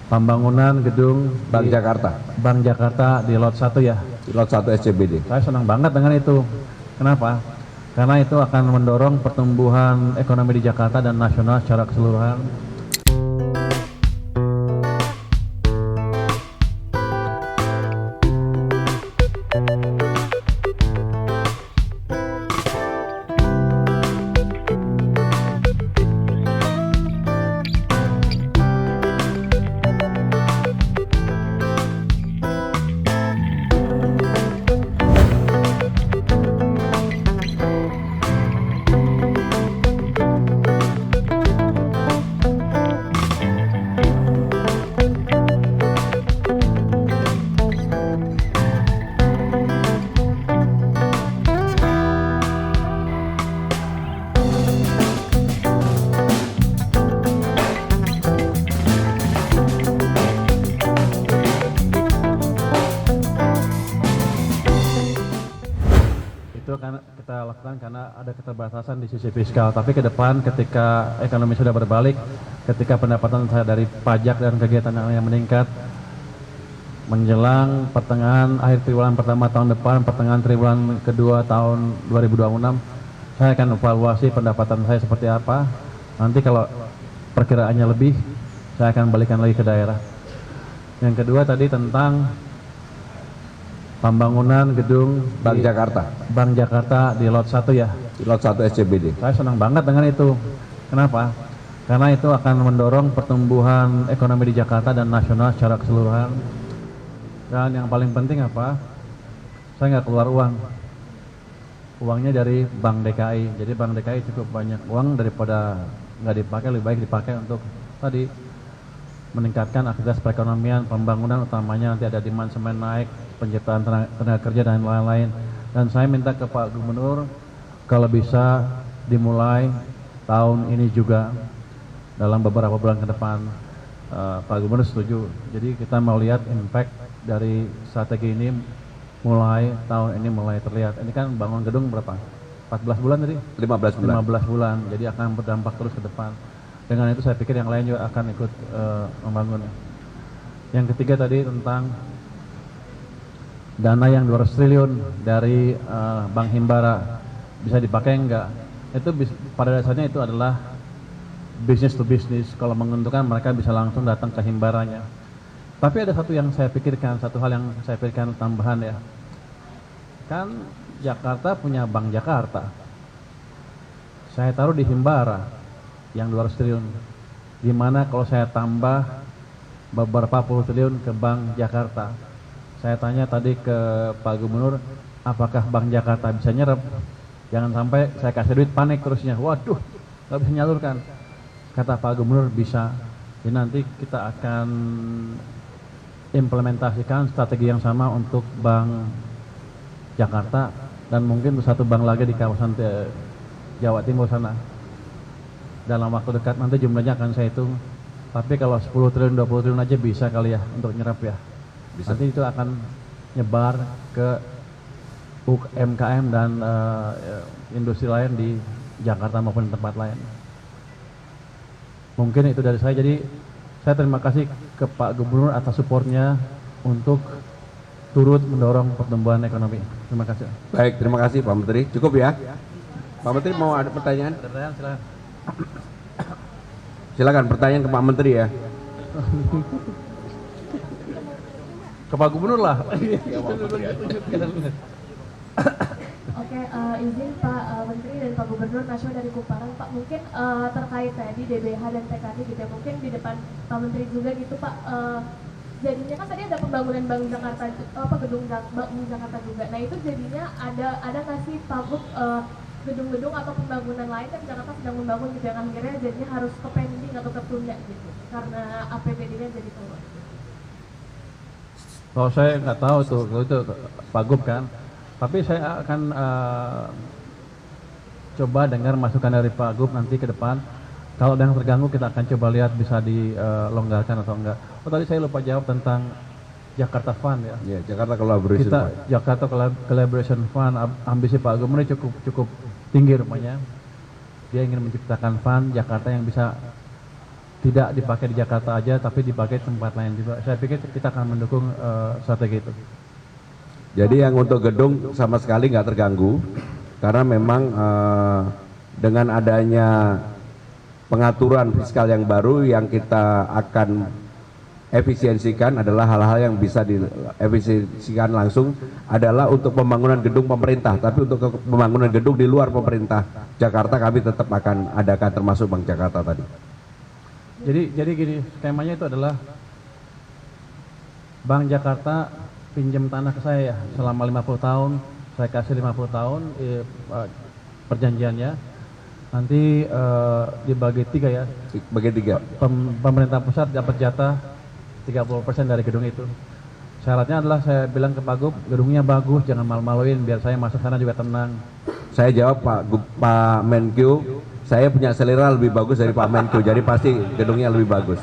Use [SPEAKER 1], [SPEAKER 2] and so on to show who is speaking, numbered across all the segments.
[SPEAKER 1] pembangunan gedung
[SPEAKER 2] Bank Jakarta.
[SPEAKER 1] Bank Jakarta di Lot 1 ya.
[SPEAKER 2] Di Lot 1 SCBD.
[SPEAKER 1] Saya senang banget dengan itu. Kenapa? Karena itu akan mendorong pertumbuhan ekonomi di Jakarta dan nasional secara keseluruhan. Itu kan kita lakukan karena ada keterbatasan di sisi fiskal. Tapi ke depan ketika ekonomi sudah berbalik, ketika pendapatan saya dari pajak dan kegiatan yang meningkat, menjelang pertengahan akhir triwulan pertama tahun depan, pertengahan triwulan kedua tahun 2026, saya akan evaluasi pendapatan saya seperti apa. Nanti kalau perkiraannya lebih, saya akan balikan lagi ke daerah. Yang kedua tadi tentang pembangunan gedung
[SPEAKER 2] Bank Jakarta.
[SPEAKER 1] Bank Jakarta di Lot 1 ya.
[SPEAKER 2] Di Lot 1 SCBD.
[SPEAKER 1] Saya senang banget dengan itu. Kenapa? Karena itu akan mendorong pertumbuhan ekonomi di Jakarta dan nasional secara keseluruhan. Dan yang paling penting apa? Saya nggak keluar uang. Uangnya dari Bank DKI. Jadi Bank DKI cukup banyak uang daripada nggak dipakai, lebih baik dipakai untuk tadi meningkatkan aktivitas perekonomian, pembangunan utamanya nanti ada demand semen naik, penciptaan tenaga kerja dan lain-lain. Dan saya minta ke Pak Gubernur kalau bisa dimulai tahun ini juga dalam beberapa bulan ke depan. Pak Gubernur setuju. Jadi kita mau lihat impact dari strategi ini mulai tahun ini mulai terlihat. Ini kan bangun gedung berapa? 14 bulan tadi?
[SPEAKER 2] 15 bulan.
[SPEAKER 1] 15 bulan. Jadi akan berdampak terus ke depan. Dengan itu saya pikir yang lain juga akan ikut membangun. Yang ketiga tadi tentang dana yang 200 triliun dari Bank Himbara bisa dipakai enggak? Itu pada dasarnya itu adalah business to business. Kalau menguntungkan mereka bisa langsung datang ke Himbaranya. Tapi ada satu yang saya pikirkan, satu hal yang saya pikirkan tambahan ya. Kan Jakarta punya Bank Jakarta. Saya taruh di Himbara yang 200 triliun. Gimana kalau saya tambah beberapa puluh triliun ke Bank Jakarta? Saya tanya tadi ke Pak Gubernur, apakah Bank Jakarta bisa nyerap? Jangan sampai saya kasih duit panik terusnya. Waduh, nggak bisa nyalurkan. Kata Pak Gubernur bisa. Jadi nanti kita akan implementasikan strategi yang sama untuk Bank Jakarta dan mungkin satu bank lagi di kawasan Jawa Timur sana. Dalam waktu dekat nanti jumlahnya akan saya hitung. Tapi kalau 10 triliun, 20 triliun aja bisa kali ya untuk nyerap ya. Bisa. Nanti itu akan nyebar ke UMKM dan industri lain di Jakarta maupun tempat lain. Mungkin itu dari saya. Jadi saya terima kasih ke Pak Gubernur atas supportnya untuk turut mendorong pertumbuhan ekonomi. Terima kasih.
[SPEAKER 2] Baik, terima kasih Pak Menteri. Cukup ya. Pak Menteri mau ada pertanyaan?
[SPEAKER 1] Silakan.
[SPEAKER 2] Silakan pertanyaan ke Pak Menteri ya.
[SPEAKER 1] Ke Pak Gubernur lah.
[SPEAKER 3] Oke, izin Pak Menteri dan Pak Gubernur Nasional dari Kumparan, Pak mungkin terkait tadi DBH dan TKD gitu ya, mungkin di depan Pak Menteri juga gitu Pak, jadinya kan tadi ada pembangunan Bank Jakarta, gedung Bank Jakarta juga, nah itu jadinya ada nggak sih Pak Gub gedung-gedung atau pembangunan lain kan Jakarta sedang membangun gitu yang akhirnya jadinya harus ke pending atau tertunda gitu karena APBD-nya jadi turun.
[SPEAKER 1] Kalau saya nggak tahu tuh, itu Pak Gub kan. Tapi saya akan coba dengar masukan dari Pak Gub nanti ke depan. Kalau ada yang terganggu kita akan coba lihat bisa dilonggarkan atau enggak. Oh tadi saya lupa jawab tentang Jakarta Fund ya.
[SPEAKER 2] Ya, Jakarta Collaboration Fund.
[SPEAKER 1] Jakarta Collaboration Fund, ambisi Pak Gub ini cukup tinggi rupanya. Dia ingin menciptakan fund Jakarta yang bisa tidak dipakai di Jakarta aja, tapi dipakai di tempat lain juga. Saya pikir kita akan mendukung strategi itu.
[SPEAKER 2] Jadi yang untuk gedung sama sekali nggak terganggu, karena memang dengan adanya pengaturan fiskal yang baru yang kita akan efisiensikan adalah hal-hal yang bisa diefisiensikan langsung adalah untuk pembangunan gedung pemerintah, tapi untuk pembangunan gedung di luar pemerintah Jakarta kami tetap akan adakan, termasuk Bank Jakarta tadi.
[SPEAKER 1] Jadi gini, skemanya itu adalah Bank Jakarta pinjam tanah ke saya ya, selama 50 tahun, saya kasih 50 tahun perjanjiannya, nanti dibagi 3 ya.
[SPEAKER 2] Bagi 3.
[SPEAKER 1] Pemerintah pusat dapat jatah 30% dari gedung itu. Syaratnya adalah saya bilang ke Pak Gub, gedungnya bagus, jangan malu-maluin, biar saya masuk sana juga tenang.
[SPEAKER 2] Saya jawab Pak Menkyu, saya punya selera lebih bagus dari Pak Menkyu, jadi pasti gedungnya lebih bagus.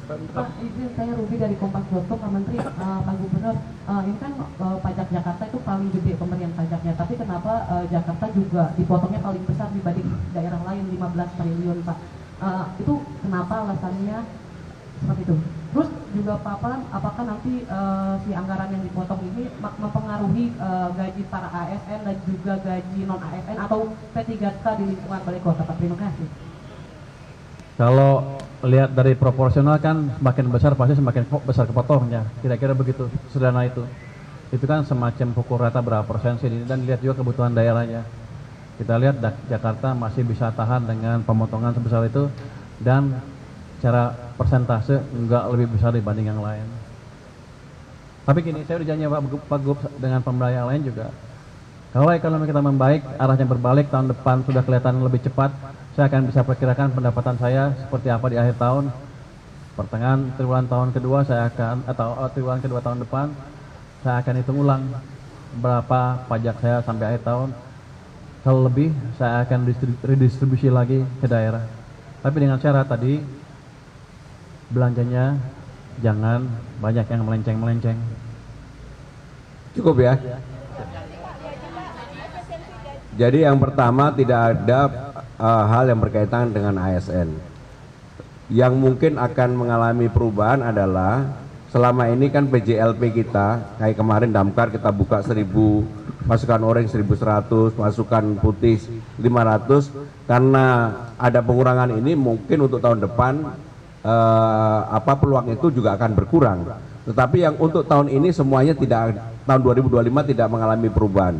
[SPEAKER 4] Pak, izin saya Ruby dari Kompas.com, Pak Menteri, Pak Gubernur, ini kan pajak Jakarta itu paling gede pemberian pajaknya, tapi kenapa Jakarta juga dipotongnya paling besar dibanding daerah lain, 15 triliun Pak? Itu kenapa alasannya seperti itu? Terus juga Pak Pam, apakah nanti si anggaran yang dipotong ini mempengaruhi gaji para ASN dan juga gaji non-ASN atau P3K di lingkungan balai kota Pak? Terima kasih.
[SPEAKER 1] Kalau lihat dari proporsional kan semakin besar pasti semakin besar kepotongnya, kira-kira begitu, sederhana itu. Itu kan semacam pukul rata berapa persen sih, dan lihat juga kebutuhan daerahnya. Kita lihat Jakarta masih bisa tahan dengan pemotongan sebesar itu, dan secara persentase enggak lebih besar dibanding yang lain. Tapi gini, saya udah janji Pak Gub dengan pemerintah yang lain juga. Kalau ekonomi kita membaik, arahnya berbalik, tahun depan sudah kelihatan lebih cepat, saya akan bisa perkirakan pendapatan saya seperti apa di akhir tahun. Pertengahan triwulan tahun kedua saya akan, atau triwulan kedua tahun depan, saya akan hitung ulang berapa pajak saya sampai akhir tahun. Kalau lebih, saya akan redistribusi lagi ke daerah. Tapi dengan syarat tadi, belanjanya jangan banyak yang melenceng-melenceng.
[SPEAKER 2] Cukup ya. Jadi yang pertama tidak ada hal yang berkaitan dengan ASN. Yang mungkin akan mengalami perubahan adalah selama ini kan PJLP kita, kayak kemarin Damkar kita buka 1000, pasukan orange 1100, pasukan putih 500, karena ada pengurangan ini mungkin untuk tahun depan peluang itu juga akan berkurang. Tetapi yang untuk tahun ini semuanya tidak, tahun 2025 tidak mengalami perubahan.